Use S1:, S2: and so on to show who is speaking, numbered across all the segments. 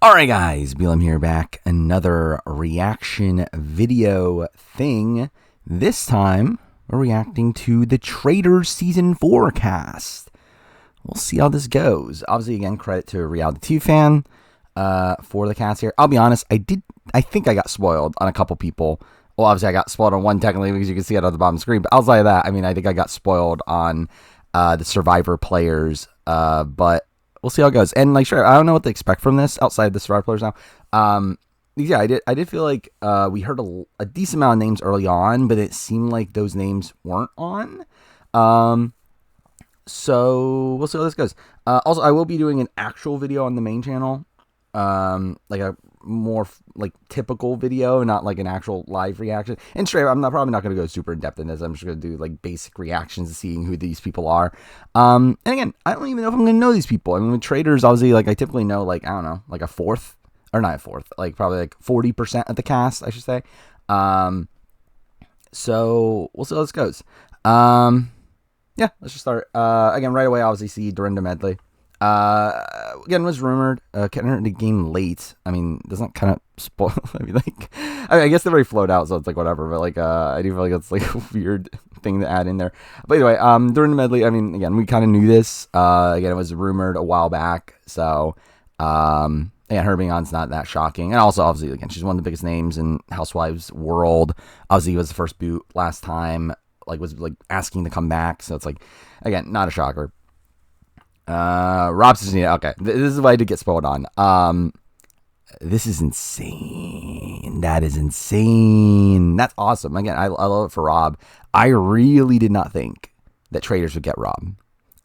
S1: Alright guys, Beelum here back. Another reaction video thing. This time, we're reacting to the Traitors Season 4 cast. We'll see how this goes. Obviously, again, credit to a reality TV fan for the cast here. I'll be honest, I think I got spoiled on a couple people. Well, obviously, I got spoiled on one technically because you can see it on the bottom of the screen. But outside of that, I think I got spoiled on the Survivor players. But we'll see how it goes. And sure, I don't know what to expect from this outside the Survivor players now. Yeah, I did feel like we heard a decent amount of names early on, but it seemed like those names weren't on. So we'll see how this goes. Also, I will be doing an actual video on the main channel, like a more typical video, not like an actual live reaction. And straight, I'm probably not going to go super in depth in this. I'm just going to do basic reactions to seeing who these people are. And again, I don't even know if I'm going to know these people. With Traitors, obviously, I typically know I don't know, a fourth, or not a fourth, probably 40% of the cast, I should say. So we'll see how this goes. Yeah, let's just start. Again, right away, obviously see Dorinda Medley. Again, was rumored, getting her in the game late. Doesn't kind of spoil. I guess they already flowed out, so it's whatever. But I do feel like it's a weird thing to add in there. But anyway, Dorinda Medley. Again, we kind of knew this. Again, it was rumored a while back. So, again, her being on is not that shocking. And also, obviously, again, she's one of the biggest names in Housewives world. Obviously, was the first boot last time. Was asking to come back. So it's again, not a shocker. Rob says, yeah, okay, this is what I did get spoiled on. This is insane. That is insane. That's awesome. Again, I love it for Rob. I really did not think that Traitors would get Rob.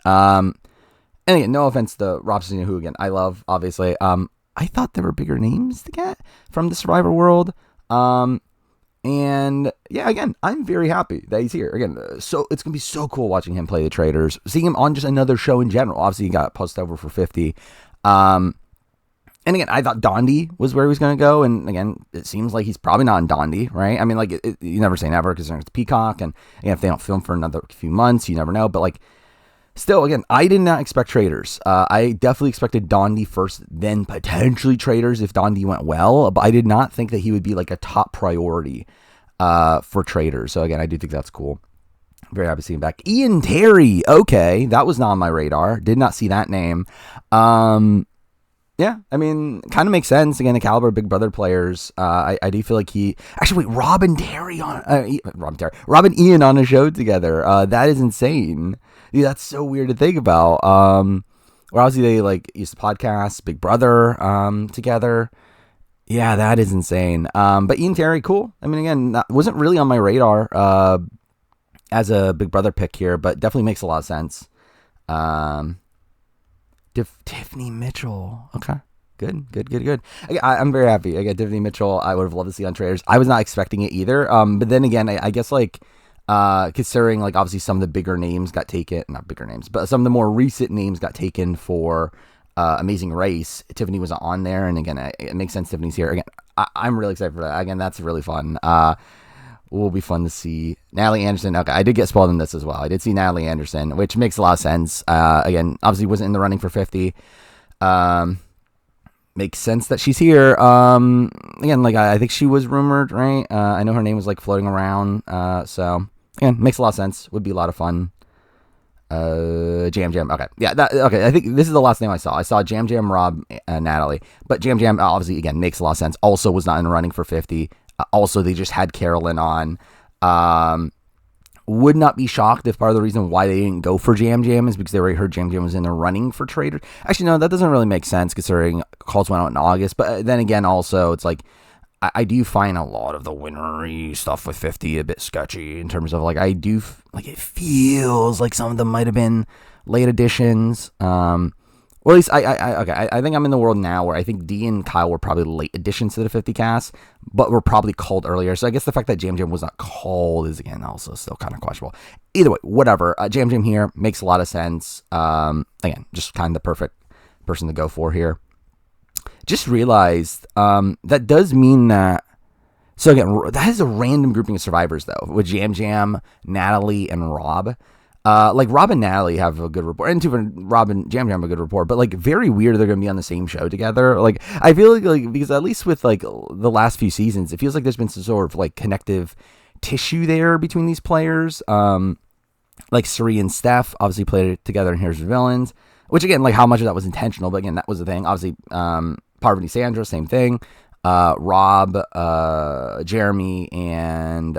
S1: And again, no offense to Rob Cicino, who again I love, obviously. I thought there were bigger names to get from the Survivor world. And yeah, again, I'm very happy that he's here. Again, so it's going to be so cool watching him play the Traitors, seeing him on just another show in general. Obviously, he got posted over for 50. And again, I thought Dondi was where he was going to go. And again, it seems like he's probably not in Dondi, right? You never say never because there's Peacock. And again, if they don't film for another few months, you never know. But still, again, I did not expect Traitors. I definitely expected Dondi first, then potentially Traitors if Dondi went well. But I did not think that he would be a top priority for Traitors. So again, I do think that's cool. Very happy to see him back. Ian Terry. Okay, that was not on my radar. Did not see that name. Yeah, kind of makes sense. Again, the caliber of Big Brother players. I do feel like he... Actually, wait, Rob and Ian on a show together. That is insane. Dude, that's so weird to think about. Or obviously they used to podcast Big Brother together. Yeah, that is insane. But Ian Terry, cool. Again, wasn't really on my radar as a Big Brother pick here, but definitely makes a lot of sense. Tiffany Mitchell. Okay. Good. Again, I'm very happy. Again, Tiffany Mitchell, I would have loved to see on Traitors. I was not expecting it either. But then again, I guess considering obviously some of the bigger names got taken, not bigger names, but some of the more recent names got taken for Amazing Race. Tiffany was on there, and again, it makes sense Tiffany's here. Again, I'm really excited for that. Again, that's really fun. Will be fun to see Natalie Anderson. Okay, I did get spoiled in this as well. I did see Natalie Anderson, which makes a lot of sense. Again, obviously wasn't in the running for 50. Makes sense that she's here. Again, I think she was rumored, right? I know her name was floating around. So again, makes a lot of sense. Would be a lot of fun. Jam Jam. Okay, yeah. Okay. I think this is the last name I saw. I saw Jam Jam, Rob, Natalie, but Jam Jam obviously again makes a lot of sense. Also was not in the running for 50. Also, they just had Carolyn on. Would not be shocked if part of the reason why they didn't go for Jam Jam is because they already heard Jam Jam was in the running for Traitors. Actually, no, that doesn't really make sense considering calls went out in August. But then again, also, it's I do find a lot of the winnery stuff with 50 a bit sketchy in terms of it feels like some of them might have been late additions. Or at least I think I'm in the world now where I think Dee and Kyle were probably late additions to the 50 cast, but were probably called earlier. So I guess the fact that Jam Jam was not called is again also still kind of questionable. Either way, whatever. Jam Jam here makes a lot of sense. Again, just kind of the perfect person to go for here. Just realized that does mean that. So again, that is a random grouping of survivors though, with Jam Jam, Natalie, and Rob. Like Rob and Natalie have a good rapport, and too, Rob and Jam Jam have a good rapport. But like, very weird they're gonna be on the same show together. Like, I feel like because at least with like the last few seasons, it feels like there's been some sort of like connective tissue there between these players. Like Suri and Steph obviously played it together in Here's the Villains, which again, like how much of that was intentional, but again, that was the thing. Obviously, Parvati Sandra, same thing. Rob, Jeremy, and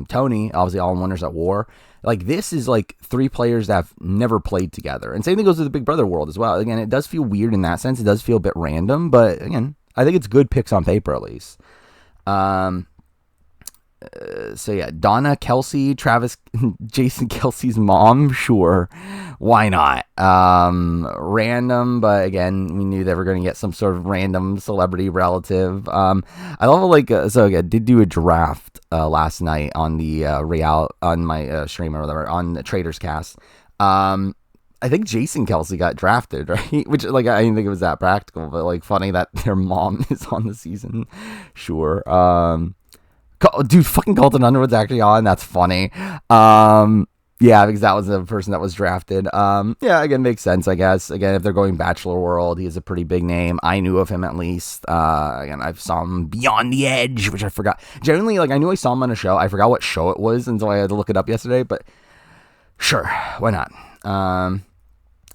S1: Tony, obviously all in Winners at War. Like, this is like three players that have never played together. And same thing goes to the Big Brother world as well. Again, it does feel weird in that sense. It does feel a bit random, but again, I think it's good picks on paper at least. So yeah, Donna, Kelsey, Travis, Jason Kelsey's mom, sure, why not? Random, but again, we knew they were going to get some sort of random celebrity relative. I love like so again, did do a draft last night on the on my stream or whatever on the Traitors cast. I think Jason Kelsey got drafted, right? Which like I didn't think it was that practical, but like funny that their mom is on the season. Sure. Dude, fucking Colton Underwood's actually on. That's funny. Yeah, because that was the person that was drafted. Yeah, again, makes sense, I guess. Again, if they're going Bachelor World, he is a pretty big name. I knew of him at least. Again, I saw him Beyond the Edge, which I forgot. Generally, like, I knew I saw him on a show. I forgot what show it was until I had to look it up yesterday, but sure, why not?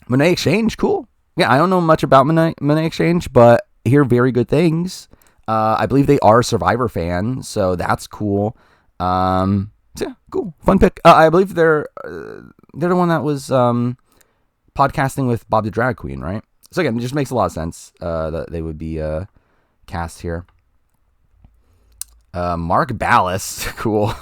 S1: Monet Exchange, cool. Yeah, I don't know much about Monet Exchange, but I hear very good things. I believe they are a Survivor fan, so that's cool. So yeah, cool, fun pick. I believe they're the one that was podcasting with Bob the Drag Queen, right? So again, it just makes a lot of sense that they would be cast here. Mark Ballas, cool.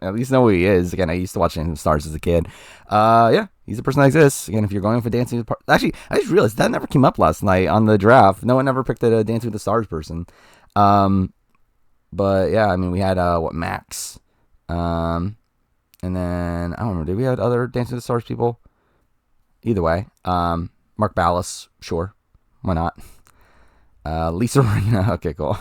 S1: At least know who he is. Again, I used to watch Dancing with the Stars as a kid. Yeah, he's a person that exists. Again, if you're going for Dancing with the Stars, actually, I just realized that never came up last night on the draft. No one ever picked a Dancing with the Stars person. But yeah, I mean, we had Max, and then I don't remember. Did we have other Dancing with the Stars people? Either way, Mark Ballas, sure, why not? Lisa Rinna, okay, cool.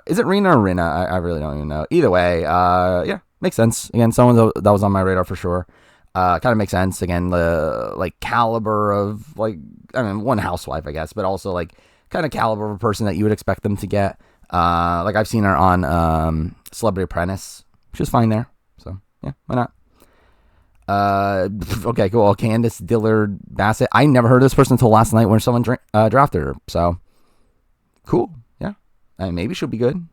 S1: Is it Rena or Rinna? I really don't even know. Either way, yeah, makes sense. Again, someone that was on my radar for sure. Kind of makes sense. Again, the like caliber of like, I mean, one housewife, I guess, but also like kind of caliber of a person that you would expect them to get. Like I've seen her on Celebrity Apprentice. She was fine there. So yeah, why not? Okay, cool. Candace Dillard Bassett. I never heard of this person until last night when someone drafted her. So cool. Yeah, I mean, maybe she'll be good.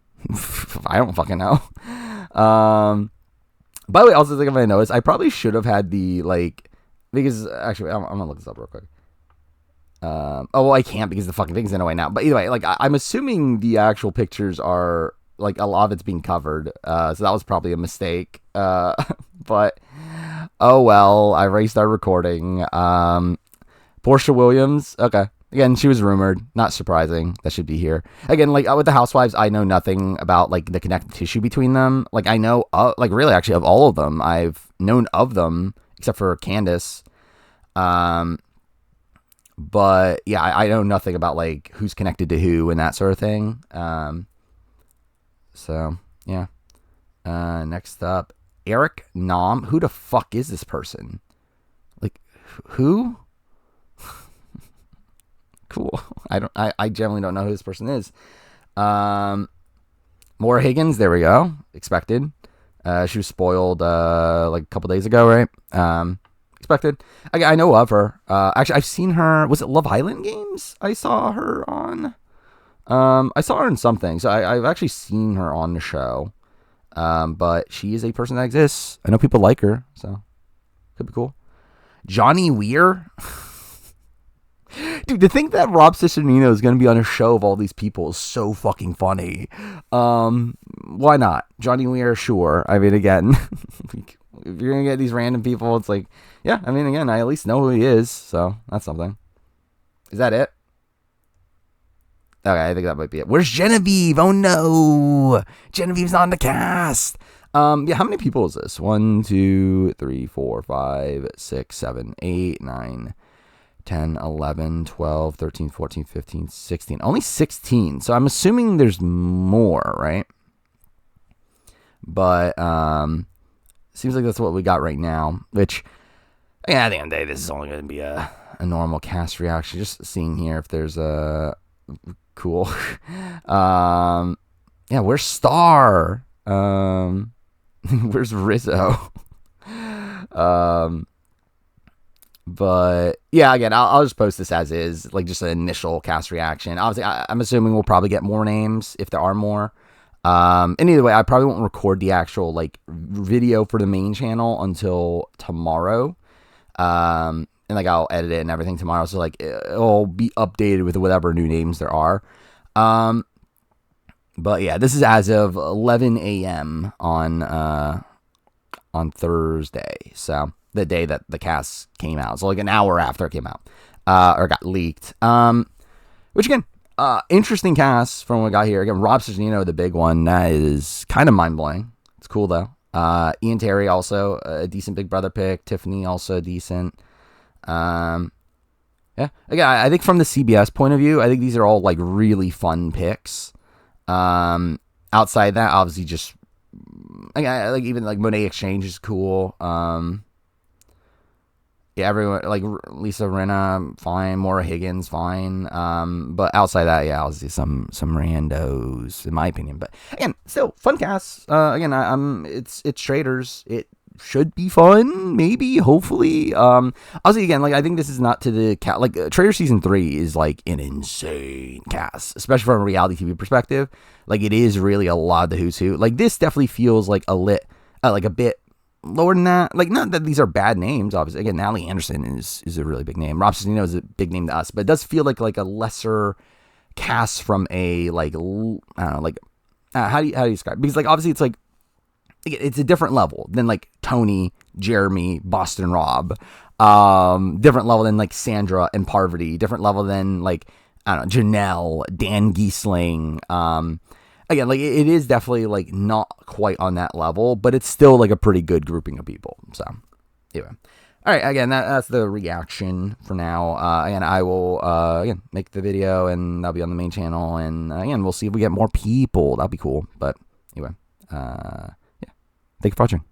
S1: I don't fucking know. By the way, also think if I noticed, I probably should have had the like, because actually I'm gonna look this up real quick. Oh, well, I can't because the fucking thing's in a way now. But either way, like I'm assuming the actual pictures are like a lot of it's being covered. So that was probably a mistake. But oh well, I already started recording. Portia Williams. Okay. Again, she was rumored. Not surprising. That should be here. Again, like with the Housewives, I know nothing about like the connective tissue between them. Like I know, like really, actually, of all of them, I've known of them except for Candace. But yeah, I know nothing about like who's connected to who and that sort of thing. So yeah. Next up, Eric Nam. Who the fuck is this person? Like who? Cool. I generally don't know who this person is. Maura Higgins. There we go. Expected. She was spoiled like a couple days ago, right? Expected. I know of her. Actually, I've seen her. Was it Love Island Games? I saw her on. I saw her in something. So I've actually seen her on the show. But she is a person that exists. I know people like her, so could be cool. Johnny Weir. Dude, to think that Rob Ciccinino is going to be on a show of all these people is so fucking funny. Why not? Johnny Weir, sure. I mean, again, if you're going to get these random people, it's like, yeah, I mean, again, I at least know who he is, so that's something. Is that it? Okay, I think that might be it. Where's Genevieve? Oh no! Genevieve's not in the cast! Yeah, how many people is this? 1, 2, 3, 4, 5, 6, 7, 8, 9, 10, 11, 12, 13, 14, 15, 16. Only 16. So I'm assuming there's more, right? But seems like that's what we got right now. Which, yeah, at the end of the day, this is only going to be a normal cast reaction. Just seeing here if there's a cool. Yeah, where's Star? Where's Rizzo? But yeah, again, I'll just post this as is, like just an initial cast reaction. Obviously, I'm assuming we'll probably get more names if there are more. And either way, I probably won't record the actual like video for the main channel until tomorrow. And like I'll edit it and everything tomorrow, so like it'll be updated with whatever new names there are. But yeah, this is as of 11 a.m. on Thursday, so the day that the cast came out, so like an hour after it came out, or got leaked. Which again, interesting cast from what we got here. Again, Rob Cesternino, the big one, that is kind of mind blowing. It's cool though. Ian Terry also a decent Big Brother pick. Tiffany also decent. Yeah, again, I think from the CBS point of view, I think these are all like really fun picks. Outside that, obviously, just like even like Monet Exchange is cool. Yeah, everyone like Lisa Rinna, fine. Maura Higgins, fine. But outside that, yeah, obviously some randos in my opinion. But again, still fun casts. Again, it's Traitors. It should be fun, maybe, hopefully. Obviously, again, like I think this is not to the cat. Like Traitors season 3 is like an insane cast, especially from a reality TV perspective. Like it is really a lot of the who's who. Like this definitely feels like like a bit lower than that. Like not that these are bad names. Obviously, again, Natalie Anderson is a really big name. Rob Cesternino is a big name to us, but it does feel like a lesser cast from a like I don't know, like how do you describe it? Because like obviously it's like it's a different level than like Tony, Jeremy, Boston Rob. Different level than like Sandra and Parvati. Different level than like I don't know, Janelle, Dan Giesling. Again, like it is definitely like not quite on that level, but it's still like a pretty good grouping of people. So anyway, all right. Again, that's the reaction for now. Again, I will again make the video and that'll be on the main channel, and again we'll see if we get more people. That'll be cool. But anyway, yeah. Thank you for watching.